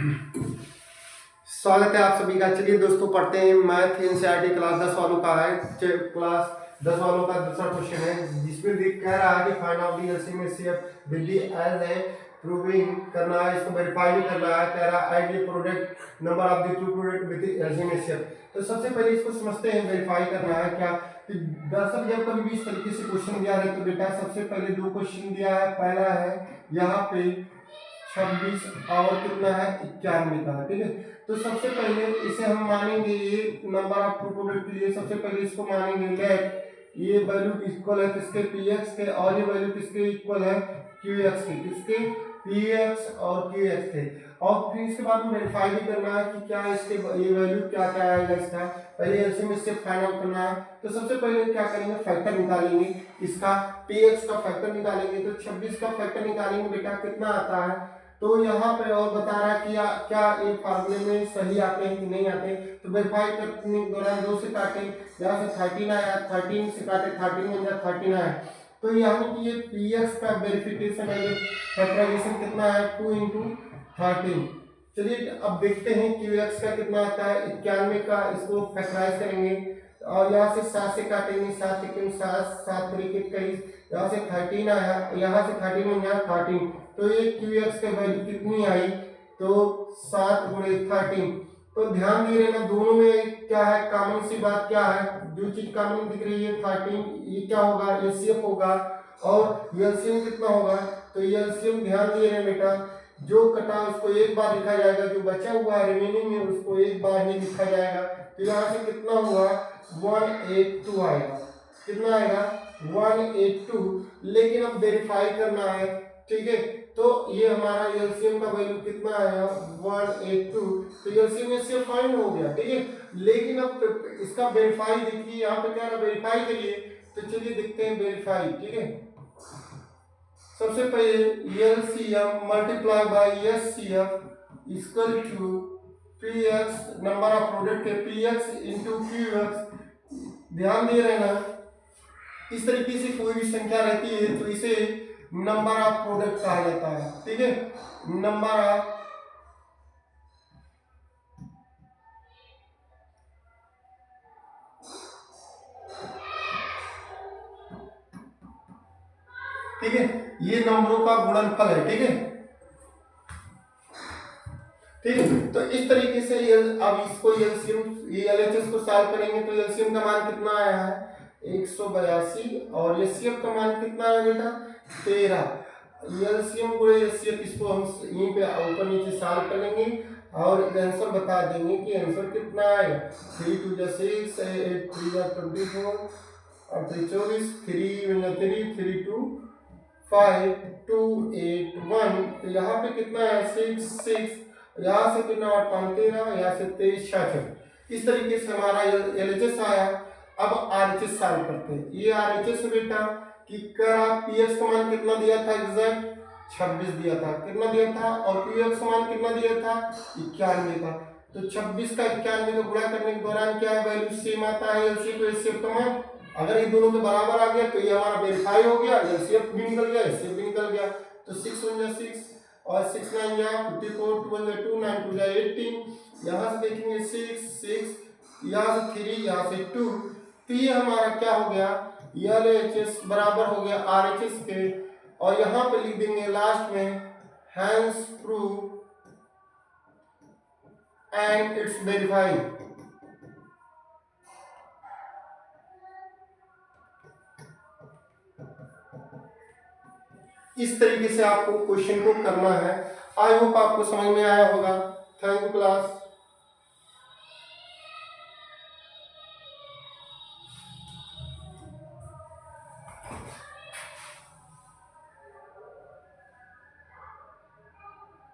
स्वागत है आप सभी का। चलिए दोस्तों, पढ़ते हैं मैथ एनसीईआरटी क्लास 10 वालों का है। क्लास 10 वालों का दूसरा क्वेश्चन है, जिसमें कह रहा है कि find out the LCM HCF with the as a proving करना है, इसको वेरीफाई भी करना है। कह रहा है add the product number of the two product with LCM HCF. तो सबसे पहले इसको समझते हैं, वेरीफाई करना है क्या। दरअसल जब कभी भी इस तरीके से क्वेश्चन दिया है तो बेटा सबसे पहले दो क्वेश्चन दिया है। पहला है यहाँ पे 26 और कितना है 91 का, ठीक है। तो सबसे पहले इसे हम मानेंगे, ये नंबर ऑफ टू प्रोडक्ट के लिए सबसे पहले इसको मानेंगे लेट ये वैल्यू इक्वल है किसके px के, और ये वैल्यू किसके इक्वल है qx के, किसके px और qx के। और फिर इसके बाद में वेरीफाई भी करना है कि क्या इसके ये वैल्यू क्या क्या आएगा इसका। पहले एलसीएम इससे फाइंड आउट करना है। तो सबसे पहले क्या करेंगे, फैक्टर निकालेंगे, इसका px का फैक्टर निकालेंगे। तो 26 का फैक्टर निकालेंगे बेटा, कितना आता है। तो यहाँ पे और बता रहा है कि क्या ये फार्मूले में सही आते हैं कि नहीं आते। तो वेरीफाई करने के दौरान 2 से काटे, यहाँ से 13 आया, 13 से काटे 13 हो जाए 13 आया। तो यानी कि ये px का वेरिफिकेशन है, ये फैक्टराइजेशन कितना है 2 × 13। चलिए अब देखते हैं qx का कितना आता है 91 का। इसको फैक्टराइज करेंगे और यहाँ से 7 से काटेंगे, 7 × 7 7 × 21, यहाँ से 13 आया, यहाँ से 13 में यहाँ 13। तो ये qx का वैल्यू कितनी आई, तो 7 × 13। तो ध्यान दे रहे ना, दोनों में क्या है कॉमन सी बात, क्या है जो चीज कॉमन दिख रही है 13, ये क्या होगा एचसीएफ होगा। और एलसीएम कितना होगा, तो एलसीएम ध्यान दे रहे बेटा, जो कटा उसको एक बार लिखा जाएगा, जो बचा हुआ रिमेनिंग में उसको एक बार ही लिखा जाएगा। तो यहाँ से कितना हुआ 182 आएगा, कितना आएगा 182। लेकिन अब वेरीफाई करना है, ठीक है। तो ये हमारा एलसीएम का वैल्यू कितना आया 182। तो एलसीएम इससे फाइंड हो गया, ठीक है। लेकिन अब इसका वेरीफाई देखिए, यहाँ पे क्या वेरीफाई करिए। तो चलिए देखते हैं वेरीफाई, ठीक है। सबसे पहले LCM multiply by HCF equal to p x, number of product के पीएक्स इंटू क्यूएक्स। ध्यान दे रहे ना, इस तरीके से कोई भी संख्या रहती है तो इसे नंबर ऑफ प्रोडक्ट कहा जाता है, ठीक है। नंबर ऑफ ठीक है, ये नंबरों का गुणनफल है, ठीक है। ठीक है, तो इस तरीके से अब इसको एलसीएम ये एलएचएस को सॉल्व करेंगे तो एलसीएम का मान कितना आया है 182 और एचसीएफ का मान कितना है बेटा 13। एलसीएम को एचसीएफ इसको हम यहीं पे ऊपर नीचे सॉल्व कर लेंगे और आंसर बता देंगे कि आंसर कितना आएगा। 3 × 2 = 6, 8 × 3 = 24 और 3 × 24, 3 × 3 3 × 2 5 2 8 1। तो यहाँ पे कितना है 6 6, यहाँ से कितना 8 5 13, यहाँ से 23 66। इस तरीके से हमारा एलएचएस आया। अब आरएचएस सॉल्व करते हैं। ये आरएचएस बेटा कि कर आप पीएक्स का मान कितना दिया था एग्जैक्ट 26 दिया था, कितना दिया था, और क्यूएक्स का मान कितना दिया था 91 का। तो 26 का 91 का गुणा करने के दौरान क्या वैल्यू सेम आता है एलसीएम तो एचसीएफ का मान। अगर ये दोनों के बराबर आ गया तो ये हमारा वेरीफाई हो गया, एलसीएफ भी निकल गया, एचसीएफ भी निकल गया। तो 6 × 6 और 6 9 या 54, 2 × 2 9 2 18। यहाँ से देखेंगे 6 6, यहाँ से 3, यहाँ से 2। तो ये हमारा क्या हो गया एलएचएस बराबर हो गया आरएचएस के। और यहाँ पे लिख देंगे लास्ट में hence proved and it's verified. इस तरीके से आपको क्वेश्चन को करना है। आई होप आपको समझ में आया होगा। Thank you class.